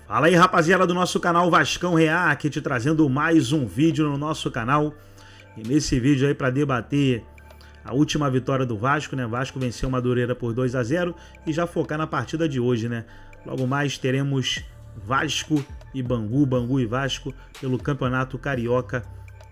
Fala aí, rapaziada do nosso canal Vascão React, trazendo mais um vídeo no nosso canal. E nesse vídeo aí para debater a última vitória do Vasco, né? Vasco venceu o Madureira por 2-0 e já focar na partida de hoje, né? Logo mais teremos Vasco e Bangu, Bangu e Vasco pelo Campeonato Carioca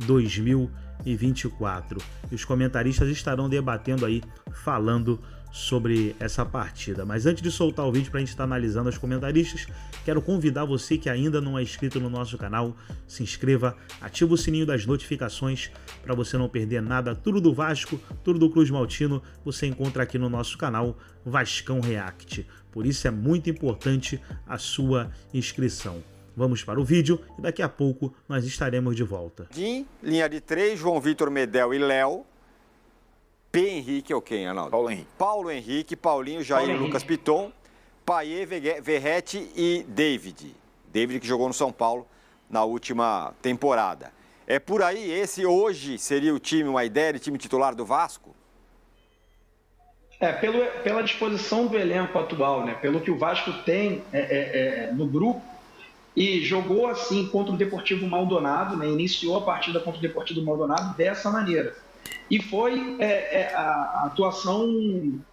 2024. E os comentaristas estarão debatendo aí, falando sobre essa partida. Mas antes de soltar o vídeo para a gente estar analisando os comentaristas, quero convidar você que ainda não é inscrito no nosso canal, se inscreva, ativa o sininho das notificações para você não perder nada. Tudo do Vasco, tudo do Cruz Maltino, você encontra aqui no nosso canal Vascão React. Por isso é muito importante a sua inscrição. Vamos para o vídeo e daqui a pouco nós estaremos de volta. Linha de 3, João Vitor, Medel e Léo. P. Henrique é o quem, Arnaldo? Paulo Henrique. Paulo Henrique, Paulinho, Jair, Paulo Lucas Henrique. Piton, Payet, Verratti e David. David que jogou no São Paulo na última temporada. É por aí, esse hoje seria o time, uma ideia de time titular do Vasco? Pela disposição do elenco atual, né? Pelo que o Vasco tem no grupo, e jogou assim contra o Deportivo Maldonado, né? Iniciou a partida contra o Deportivo Maldonado dessa maneira. E foi a atuação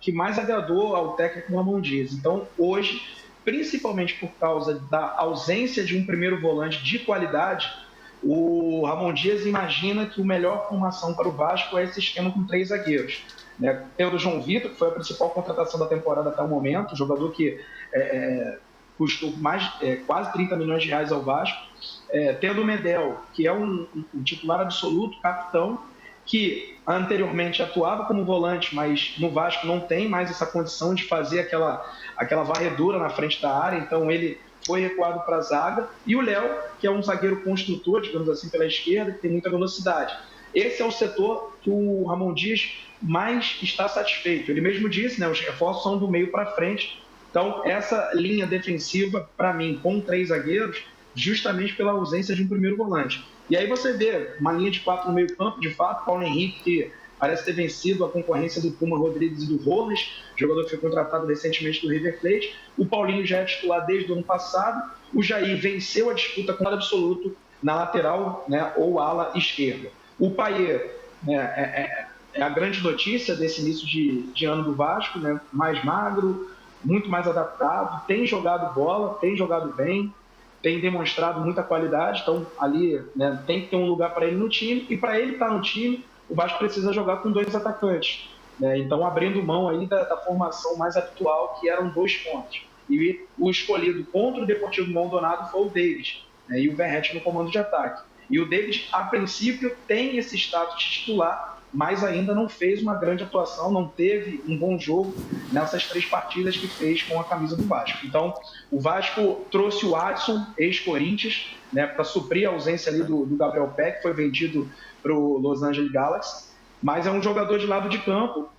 que mais agradou ao técnico Ramon Dias. Então, hoje, principalmente por causa da ausência de um primeiro volante de qualidade, o Ramon Dias imagina que a melhor formação para o Vasco é esse esquema com 3 zagueiros. Né? Tendo o João Vitor, que foi a principal contratação da temporada até o momento, jogador que custou quase 30 milhões de reais ao Vasco. Tendo o Medel, que é um titular absoluto, capitão, que anteriormente atuava como volante, mas no Vasco não tem mais essa condição de fazer aquela varredura na frente da área, então ele foi recuado para a zaga. E o Léo, que é um zagueiro construtor, digamos assim, pela esquerda, que tem muita velocidade. Esse é o setor que o Ramon Dias mais está satisfeito. Ele mesmo disse, né, os reforços são do meio para frente. Então, essa linha defensiva, para mim, com 3 zagueiros, justamente pela ausência de um primeiro volante. E aí você vê uma linha de 4 no meio campo, de fato, Paulo Henrique, que parece ter vencido a concorrência do Puma Rodrigues e do Rojas, jogador que foi contratado recentemente do River Plate. O Paulinho já é titular desde o ano passado. O Jair venceu a disputa com absoluto na lateral, né, ou ala esquerda. O Payet, né, é a grande notícia desse início de ano do Vasco, né, mais magro, muito mais adaptado, tem jogado bola, tem jogado bem, tem demonstrado muita qualidade, então ali, né, tem que ter um lugar para ele no time, e para ele estar no time, o Vasco precisa jogar com 2 atacantes, né? Então abrindo mão aí da formação mais habitual, que eram 2 pontos. E o escolhido contra o Deportivo Maldonado foi o David, né, e o Verratti no comando de ataque. E o David, a princípio, tem esse status de titular, mas ainda não fez uma grande atuação, não teve um bom jogo nessas 3 partidas que fez com a camisa do Vasco. Então, o Vasco trouxe o Adson, ex-Corinthians, né, para suprir a ausência ali do Gabriel Peck, que foi vendido para o Los Angeles Galaxy, mas é um jogador de lado de campo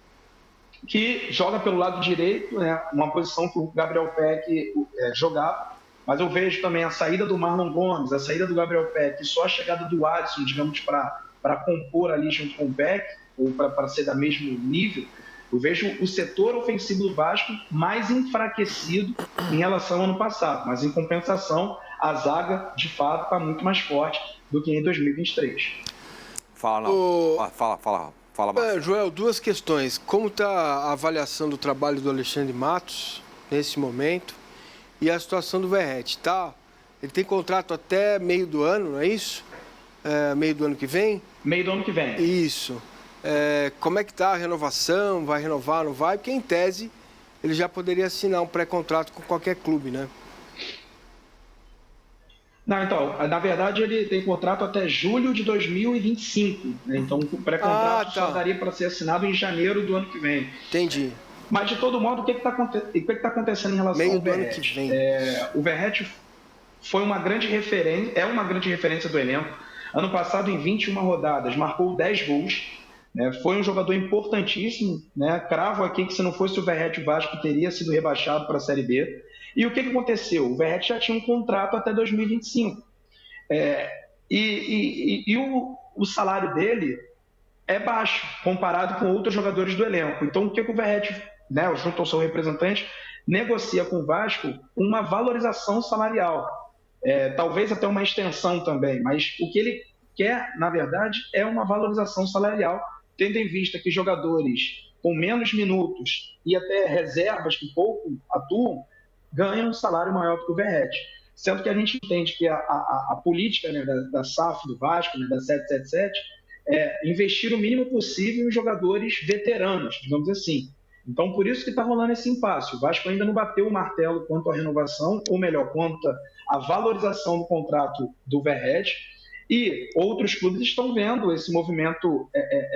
que joga pelo lado direito, né, uma posição que o Gabriel Peck jogava, mas eu vejo também a saída do Marlon Gomes, a saída do Gabriel Peck e só a chegada do Adson, digamos, para compor ali junto com o Peck, ou para ser da mesmo nível. Eu vejo o setor ofensivo do Vasco mais enfraquecido em relação ao ano passado, mas em compensação, a zaga, de fato, está muito mais forte do que em 2023. Fala, não. Fala. Joel, 2 questões. Como está a avaliação do trabalho do Alexandre Matos nesse momento e a situação do Verratti? Ele tem contrato até meio do ano, não é isso? Meio do ano que vem? Meio do ano que vem. Isso. Como é que está a renovação? Vai renovar, não vai? Porque, em tese, ele já poderia assinar um pré-contrato com qualquer clube, né? Não, então, na verdade, ele tem contrato até julho de 2025. Né? Então, o pré-contrato só daria para ser assinado em janeiro do ano que vem. Entendi. Mas, de todo modo, o que está acontecendo em relação ao Verratti? Meio do ano que vem. O Verratti foi uma grande referência, é uma grande referência do elenco. Ano passado, em 21 rodadas, marcou 10 gols. Né? Foi um jogador importantíssimo. Né? Cravo aqui que se não fosse o Verratti, o Vasco teria sido rebaixado para a Série B. E o que aconteceu? O Verratti já tinha um contrato até 2025. O salário dele é baixo, comparado com outros jogadores do elenco. Então, o que o Verratti, né, junto ao seu representante, negocia com o Vasco uma valorização salarial, talvez até uma extensão também, mas o que ele quer, na verdade, é uma valorização salarial, tendo em vista que jogadores com menos minutos e até reservas que pouco atuam ganham um salário maior do que o Verratti. Sendo que a gente entende que a política, né, da SAF do Vasco, né, da 777, é investir o mínimo possível em jogadores veteranos, digamos assim. Então, por isso que está rolando esse impasse. O Vasco ainda não bateu o martelo quanto à renovação, ou melhor, quanto à valorização do contrato do Verratti, e outros clubes estão vendo esse movimento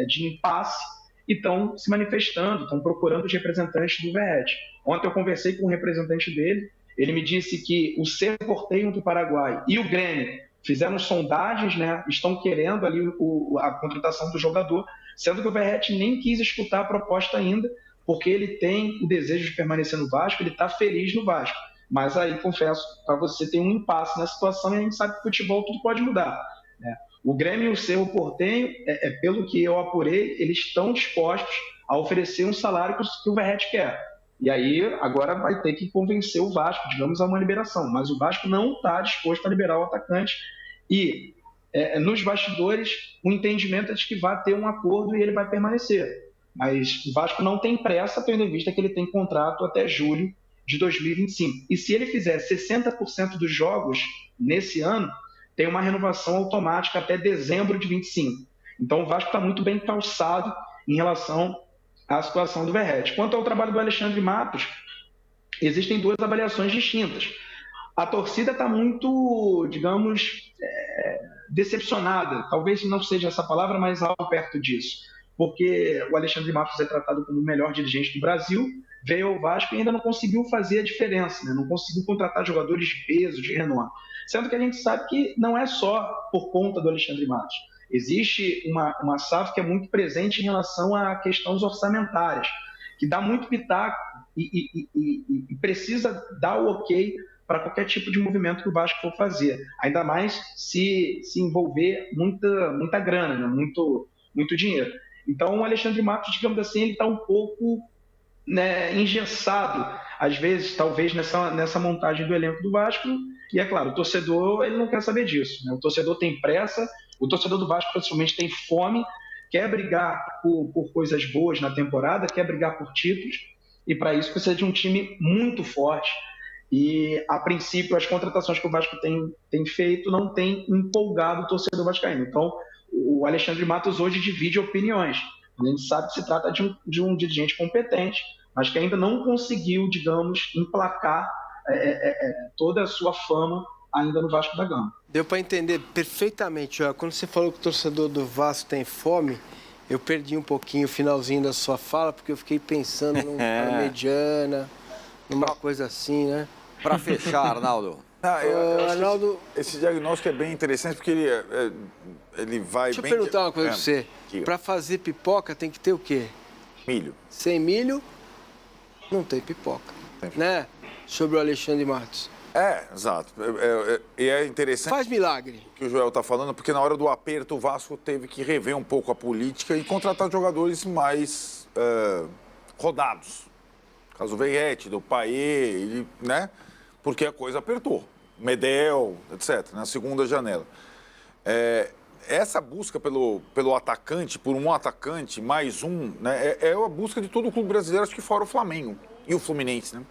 de impasse e estão se manifestando, estão procurando os representantes do Verratti. Ontem eu conversei com um representante dele, ele me disse que o Cerro Porteño do Paraguai e o Grêmio fizeram sondagens, né, estão querendo ali a contratação do jogador, sendo que o Verratti nem quis escutar a proposta ainda, porque ele tem o desejo de permanecer no Vasco, ele está feliz no Vasco. Mas aí, confesso, para você tem um impasse na situação e a gente sabe que o futebol tudo pode mudar, né? O Grêmio e o Cerro Porteño, pelo que eu apurei, eles estão dispostos a oferecer um salário que o Verratti quer. E aí, agora vai ter que convencer o Vasco, digamos, a uma liberação. Mas o Vasco não está disposto a liberar o atacante. E nos bastidores, o entendimento é de que vai ter um acordo e ele vai permanecer. Mas o Vasco não tem pressa, tendo em vista que ele tem contrato até julho de 2025. E se ele fizer 60% dos jogos nesse ano, tem uma renovação automática até dezembro de 25. Então o Vasco está muito bem calçado em relação à situação do Verratti. Quanto ao trabalho do Alexandre Matos, existem duas avaliações distintas. A torcida está muito, digamos, decepcionada. Talvez não seja essa palavra, mas algo perto disso. Porque o Alexandre Matos é tratado como o melhor dirigente do Brasil, veio ao Vasco e ainda não conseguiu fazer a diferença, né? Não conseguiu contratar jogadores de peso, de renome. Sendo que a gente sabe que não é só por conta do Alexandre Matos. Existe uma SAF que é muito presente em relação a questões orçamentárias, que dá muito pitaco e precisa dar o ok para qualquer tipo de movimento que o Vasco for fazer. Ainda mais se envolver muita grana, né? muito dinheiro. Então o Alexandre Matos, digamos assim, ele está um pouco, né, engessado, às vezes, talvez, nessa montagem do elenco do Vasco. E é claro, o torcedor ele não quer saber disso, né? O torcedor tem pressa, o torcedor do Vasco principalmente tem fome, quer brigar por coisas boas na temporada, quer brigar por títulos, e para isso precisa de um time muito forte. E, a princípio, as contratações que o Vasco tem feito não tem empolgado o torcedor vascaíno. Então, o Alexandre Matos hoje divide opiniões. A gente sabe que se trata de um dirigente competente, mas que ainda não conseguiu, digamos, emplacar toda a sua fama ainda no Vasco da Gama. Deu para entender perfeitamente. Ó, quando você falou que o torcedor do Vasco tem fome, eu perdi um pouquinho o finalzinho da sua fala, porque eu fiquei pensando numa mediana, numa coisa assim, né? Para fechar, Arnaldo. Arnaldo, esse diagnóstico é bem interessante, porque ele vai deixa bem... eu perguntar uma coisa para você. Diga. Para fazer pipoca tem que ter o quê? Milho. Sem milho, não tem pipoca, né? Sobre o Alexandre Matos. Exato. E é interessante... Faz milagre. O que o Joel está falando, porque na hora do aperto o Vasco teve que rever um pouco a política e contratar jogadores mais rodados. No caso do Verratti, do Payet, né? Porque a coisa apertou. Medel, etc., na segunda janela. Essa busca pelo atacante, por um atacante, mais um, né? É a busca de todo o clube brasileiro, acho que fora o Flamengo e o Fluminense, né?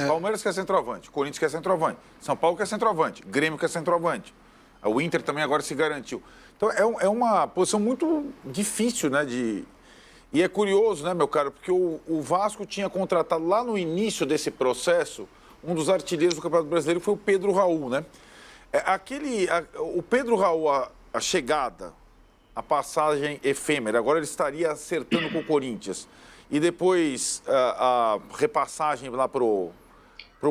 Palmeiras quer centroavante, Corinthians quer centroavante, São Paulo quer centroavante, Grêmio quer centroavante. O Inter também agora se garantiu. Então é uma posição muito difícil, né? E é curioso, né, meu caro, porque o Vasco tinha contratado lá no início desse processo, um dos artilheiros do Campeonato Brasileiro foi o Pedro Raul, né? O Pedro Raul, a chegada, a passagem efêmera, agora ele estaria acertando com o Corinthians. E depois a repassagem lá pro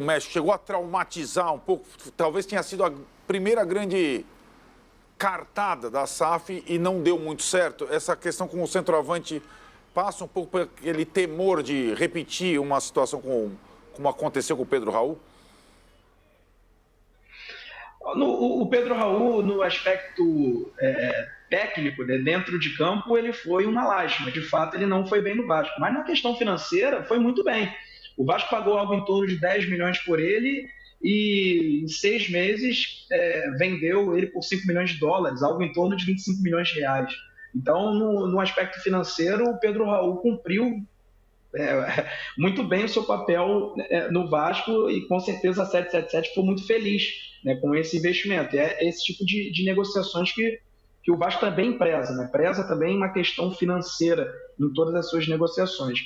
México chegou a traumatizar um pouco. Talvez tenha sido a primeira grande cartada da SAF e não deu muito certo. Essa questão com o centroavante passa um pouco por aquele temor de repetir uma situação como aconteceu com o Pedro Raul? O Pedro Raul, no aspecto técnico, né, dentro de campo, ele foi uma lástima. De fato, ele não foi bem no Vasco. Mas na questão financeira, foi muito bem. O Vasco pagou algo em torno de 10 milhões por ele e em 6 meses vendeu ele por 5 milhões de dólares, algo em torno de 25 milhões de reais. Então, no aspecto financeiro, o Pedro Raul cumpriu muito bem o seu papel no Vasco e com certeza a 777 foi muito feliz, né, com esse investimento. E é esse tipo de negociações que o Vasco também preza, né? Preza também uma questão financeira em todas as suas negociações.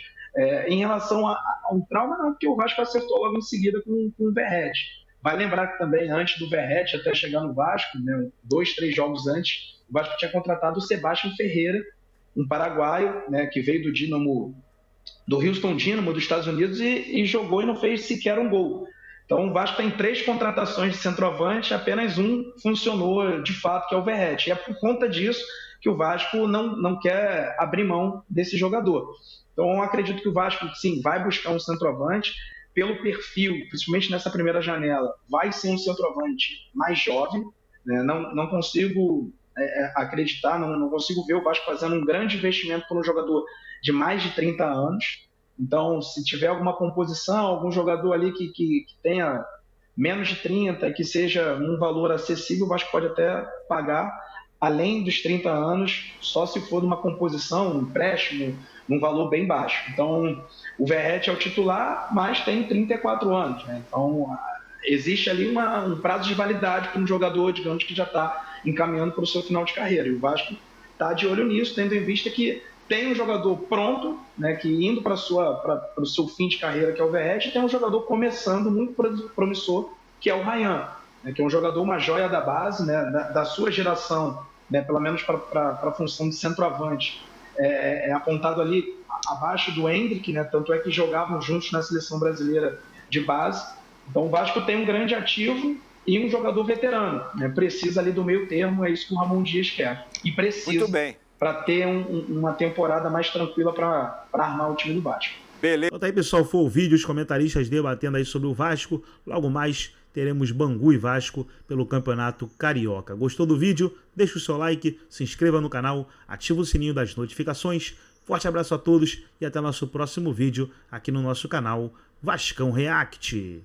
Em relação ao trauma, não, porque o Vasco acertou logo em seguida com o Verratti. Vai lembrar que também, antes do Verratti até chegar no Vasco, né, 2, 3 jogos antes, o Vasco tinha contratado o Sebastião Ferreira, um paraguaio, né, que veio do Houston Dynamo dos Estados Unidos e jogou e não fez sequer um gol. Então o Vasco tem 3 contratações de centroavante, apenas um funcionou de fato, que é o Verratti. E é por conta disso que o Vasco não quer abrir mão desse jogador. Então eu acredito que o Vasco, sim, vai buscar um centroavante pelo perfil, principalmente nessa primeira janela, vai ser um centroavante mais jovem, né? Não consigo acreditar, não consigo ver o Vasco fazendo um grande investimento por um jogador de mais de 30 anos. Então, se tiver alguma composição, algum jogador ali que tenha menos de 30, que seja um valor acessível, o Vasco pode até pagar além dos 30 anos, só se for de uma composição, um empréstimo, num valor bem baixo. Então, o Verratti é o titular, mas tem 34 anos, né? Então, existe ali um prazo de validade para um jogador, digamos, que já está encaminhando para o seu final de carreira. E o Vasco está de olho nisso, tendo em vista que tem um jogador pronto, né, que indo para o seu fim de carreira, que é o Verratti, e tem um jogador começando muito promissor, que é o Ryan, né, que é um jogador, uma joia da base, né, da sua geração, né, pelo menos para a função de centroavante. É apontado ali abaixo do Hendrick, né, tanto é que jogavam juntos na seleção brasileira de base. Então o Vasco tem um grande ativo e um jogador veterano, né, precisa ali do meio termo, é isso que o Ramon Dias quer. E precisa. Muito bem. Para ter uma temporada mais tranquila para armar o time do Vasco. Beleza. Então tá aí, pessoal, foi o vídeo, os comentaristas debatendo aí sobre o Vasco. Logo mais teremos Bangu e Vasco pelo Campeonato Carioca. Gostou do vídeo? Deixa o seu like, se inscreva no canal, ativa o sininho das notificações. Forte abraço a todos e até nosso próximo vídeo aqui no nosso canal Vascão React.